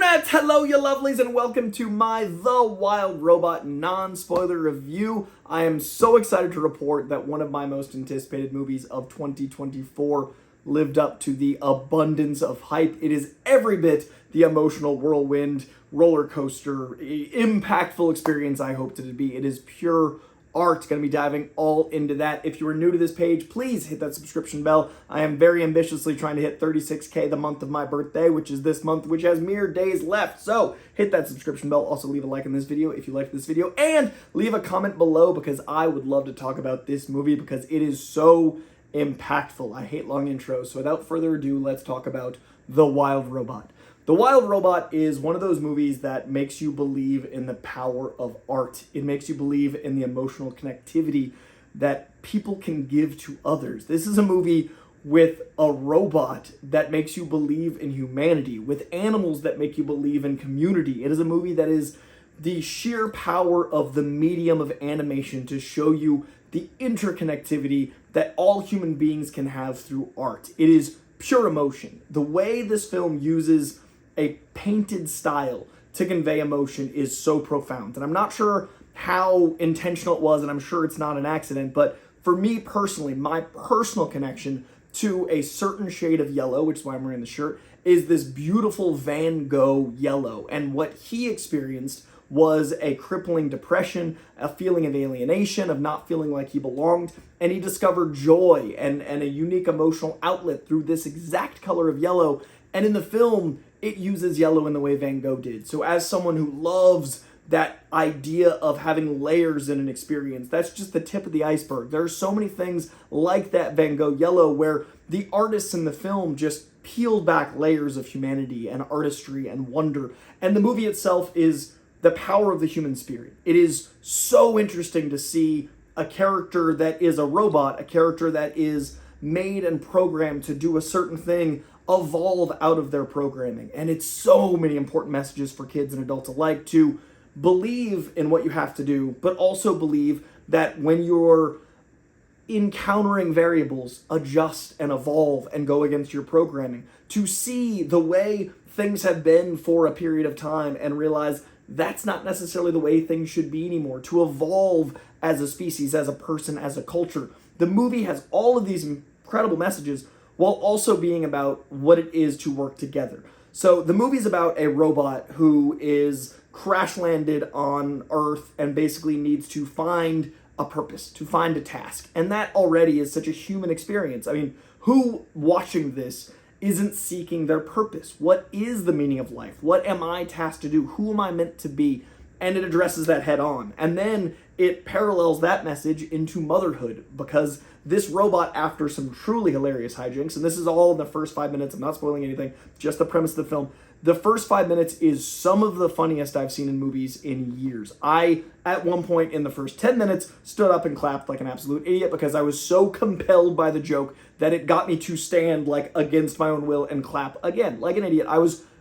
Internet! Hello, you lovelies, and welcome to my The Wild Robot non-spoiler review. I am so excited to report that one of my most anticipated movies of 2024 lived up to the abundance of hype. It is every bit the emotional whirlwind, roller coaster, impactful experience I hoped it to be. It is pure art. Going to be diving all into that. If you are new to this page, please hit that subscription bell. I am very ambitiously trying to hit 36K the month of my birthday, which is this month, which has mere days left. So hit that subscription bell. Also leave a like on this video if you liked this video, and leave a comment below because I would love to talk about this movie because it is so impactful. I hate long intros. So without further ado, let's talk about The Wild Robot. The Wild Robot is one of those movies that makes you believe in the power of art. It makes you believe in the emotional connectivity that people can give to others. This is a movie with a robot that makes you believe in humanity, with animals that make you believe in community. It is a movie that is the sheer power of the medium of animation to show you the interconnectivity that all human beings can have through art. It is pure emotion. The way this film uses a painted style to convey emotion is so profound. And I'm not sure how intentional it was, and I'm sure it's not an accident, but for me personally, my personal connection to a certain shade of yellow, which is why I'm wearing the shirt, is this beautiful Van Gogh yellow. And what he experienced was a crippling depression, a feeling of alienation, of not feeling like he belonged, and he discovered joy and a unique emotional outlet through this exact color of yellow. And in the film, it uses yellow in the way Van Gogh did. So as someone who loves that idea of having layers in an experience, that's just the tip of the iceberg. There are so many things like that Van Gogh yellow where the artists in the film just peeled back layers of humanity and artistry and wonder. And the movie itself is the power of the human spirit. It is so interesting to see a character that is a robot, a character that is made and programmed to do a certain thing, evolve out of their programming. And it's so many important messages for kids and adults alike to believe in what you have to do, but also believe that when you're encountering variables, adjust and evolve and go against your programming, to see the way things have been for a period of time and realize that's not necessarily the way things should be anymore, to evolve as a species, as a person, as a culture. The movie has all of these incredible messages while also being about what it is to work together. So the movie's about a robot who is crash landed on Earth and basically needs to find a purpose, to find a task. And that already is such a human experience. I mean, who watching this isn't seeking their purpose? What is the meaning of life? What am I tasked to do? Who am I meant to be? And it addresses that head on. And then it parallels that message into motherhood, because this robot, after some truly hilarious hijinks, and this is all in the first 5 minutes, I'm not spoiling anything, just the premise of the film. The first 5 minutes is some of the funniest I've seen in movies in years. I, at one point in the first 10 minutes, stood up and clapped like an absolute idiot because I was so compelled by the joke that it got me to stand like against my own will and clap again like an idiot.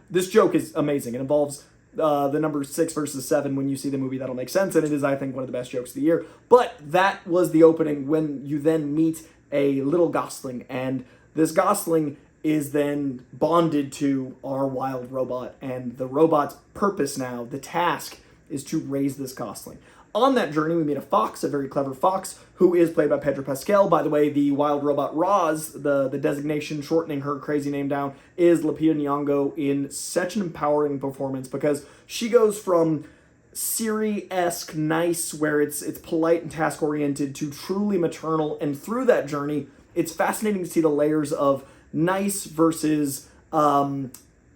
This joke is amazing. It involves the number 6 versus 7. When you see the movie, that'll make sense, and it is, I think, one of the best jokes of the year. But that was the opening when you then meet a little gosling, and this gosling is then bonded to our wild robot, and the robot's purpose now, the task, is to raise this gosling. On that journey, we meet a fox, a very clever fox, who is played by Pedro Pascal. By the way, the wild robot Roz, the designation shortening her crazy name down, is Lupita Nyong'o in such an empowering performance because she goes from Siri-esque nice, where it's polite and task-oriented, to truly maternal. And through that journey, it's fascinating to see the layers of nice versus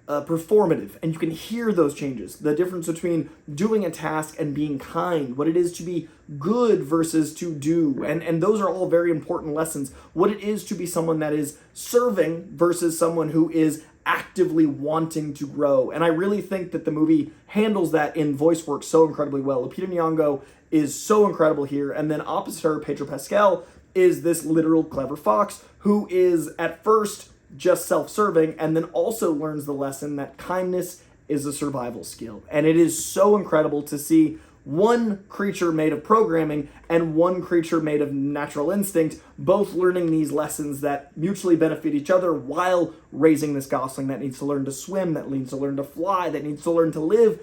performative, and you can hear those changes. The difference between doing a task and being kind, what it is to be good versus to do, and those are all very important lessons. What it is to be someone that is serving versus someone who is actively wanting to grow. And I really think that the movie handles that in voice work so incredibly well. Lupita Nyong'o is so incredible here, and then opposite her, Pedro Pascal, is this literal clever fox who is at first just self-serving, and then also learns the lesson that kindness is a survival skill. And it is so incredible to see one creature made of programming and one creature made of natural instinct, both learning these lessons that mutually benefit each other while raising this gosling that needs to learn to swim, that needs to learn to fly, that needs to learn to live.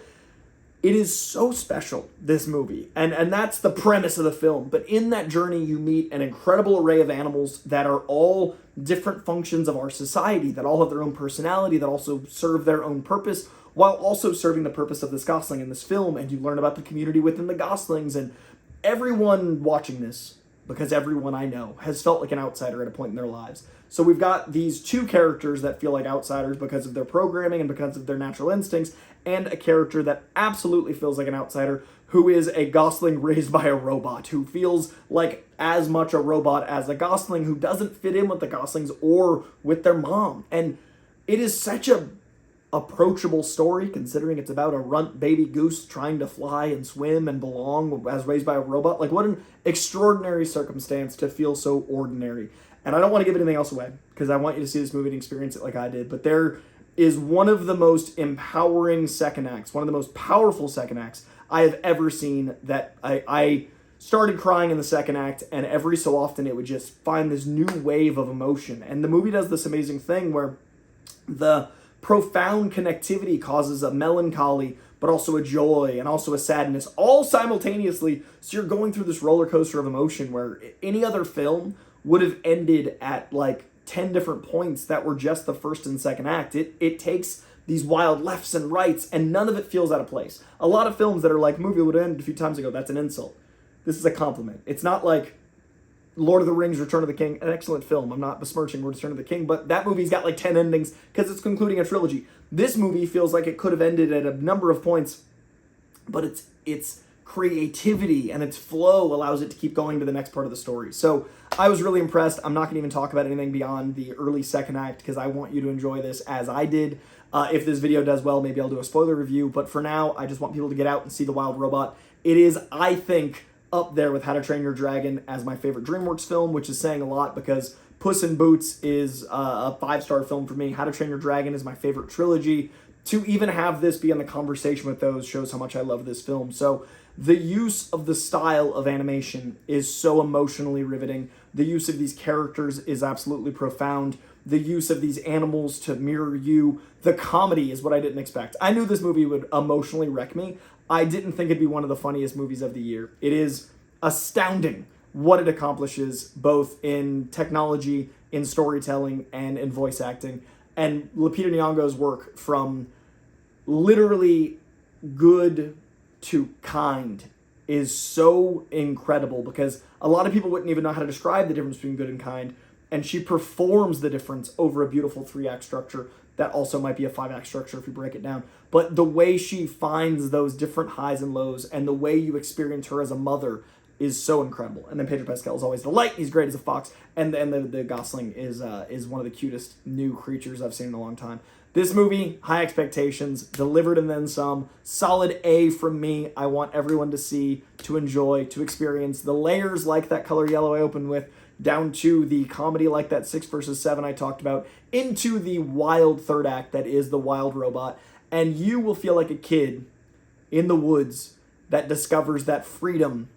It is so special, this movie, and that's the premise of the film. But in that journey, you meet an incredible array of animals that are all different functions of our society, that all have their own personality, that also serve their own purpose, while also serving the purpose of this gosling in this film. And you learn about the community within the goslings, and everyone watching this, because everyone I know has felt like an outsider at a point in their lives. So we've got these two characters that feel like outsiders because of their programming and because of their natural instincts, and a character that absolutely feels like an outsider, who is a gosling raised by a robot, who feels like as much a robot as a gosling, who doesn't fit in with the goslings or with their mom. And it is such a approachable story, considering it's about a runt baby goose trying to fly and swim and belong as raised by a robot. Like, what an extraordinary circumstance to feel so ordinary. And I don't want to give anything else away, because I want you to see this movie and experience it like I did. But there is one of the most empowering second acts, one of the most powerful second acts I have ever seen, that I started crying in the second act, and every so often it would just find this new wave of emotion. And the movie does this amazing thing where the profound connectivity causes a melancholy, but also a joy and also a sadness, all simultaneously. So you're going through this roller coaster of emotion where any other film would have ended at like 10 different points that were just the first and second act. It takes these wild lefts and rights, and none of it feels out of place. A lot of films that are like, movie would end a few times ago, that's an insult. This is a compliment. It's not like Lord of the Rings, Return of the King, an excellent film. I'm not besmirching Return of the King, but that movie's got like 10 endings because it's concluding a trilogy. This movie feels like it could have ended at a number of points, but its creativity and its flow allows it to keep going to the next part of the story. So I was really impressed. I'm not going to even talk about anything beyond the early second act because I want you to enjoy this as I did. If this video does well, maybe I'll do a spoiler review, but for now, I just want people to get out and see The Wild Robot. It is, I think, up there with How to Train Your Dragon as my favorite DreamWorks film, which is saying a lot because Puss in Boots is a 5-star film for me. How to Train Your Dragon is my favorite trilogy. To even have this be in the conversation with those shows how much I love this film. So the use of the style of animation is so emotionally riveting. The use of these characters is absolutely profound. The use of these animals to mirror you. The comedy is what I didn't expect. I knew this movie would emotionally wreck me. I didn't think it'd be one of the funniest movies of the year. It is astounding what it accomplishes, both in technology, in storytelling, and in voice acting. And Lupita Nyong'o's work, from literally good to kind, is so incredible, because a lot of people wouldn't even know how to describe the difference between good and kind, and she performs the difference over a beautiful 3-act structure that also might be a 5-act structure if you break it down. But the way she finds those different highs and lows, and the way you experience her as a mother, is so incredible. And then Pedro Pascal is always delight. He's great as a fox. And the gosling is one of the cutest new creatures I've seen in a long time. This movie, high expectations, delivered and then some. Solid A from me. I want everyone to see, to enjoy, to experience the layers like that color yellow I opened with, down to the comedy like that 6 versus 7 I talked about, into the wild third act that is The Wild Robot. And you will feel like a kid in the woods that discovers that freedom,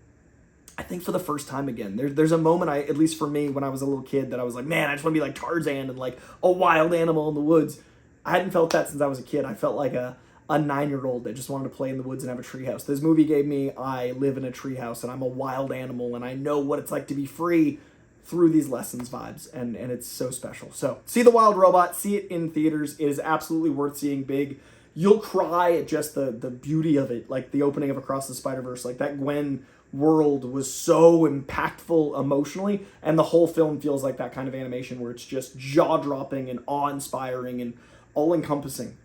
I think, for the first time again. There's a moment, at least for me, when I was a little kid, that I was like, man, I just want to be like Tarzan and like a wild animal in the woods. I hadn't felt that since I was a kid. I felt like a 9-year-old that just wanted to play in the woods and have a treehouse. This movie gave me, I live in a treehouse and I'm a wild animal and I know what it's like to be free through these lessons vibes, and it's so special. So see The Wild Robot, see it in theaters. It is absolutely worth seeing big. You'll cry at just the beauty of it, like the opening of Across the Spider-Verse. Like, that Gwen world was so impactful emotionally, and the whole film feels like that kind of animation where it's just jaw-dropping and awe-inspiring and all-encompassing.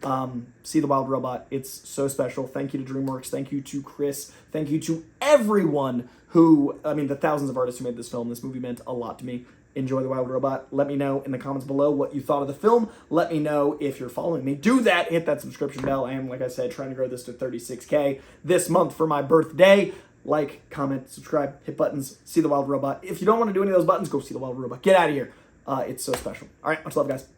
See The Wild Robot. It's so special. Thank you to DreamWorks. Thank you to Chris. Thank you to everyone who, the thousands of artists who made this film. This movie meant a lot to me. Enjoy The Wild Robot. Let me know in the comments below what you thought of the film. Let me know if you're following me. Do that. Hit that subscription bell. I am, like I said, trying to grow this to 36K this month for my birthday. Like, comment, subscribe, hit buttons, see The Wild Robot. If you don't want to do any of those buttons, go see The Wild Robot. Get out of here. It's so special. All right, much love, guys.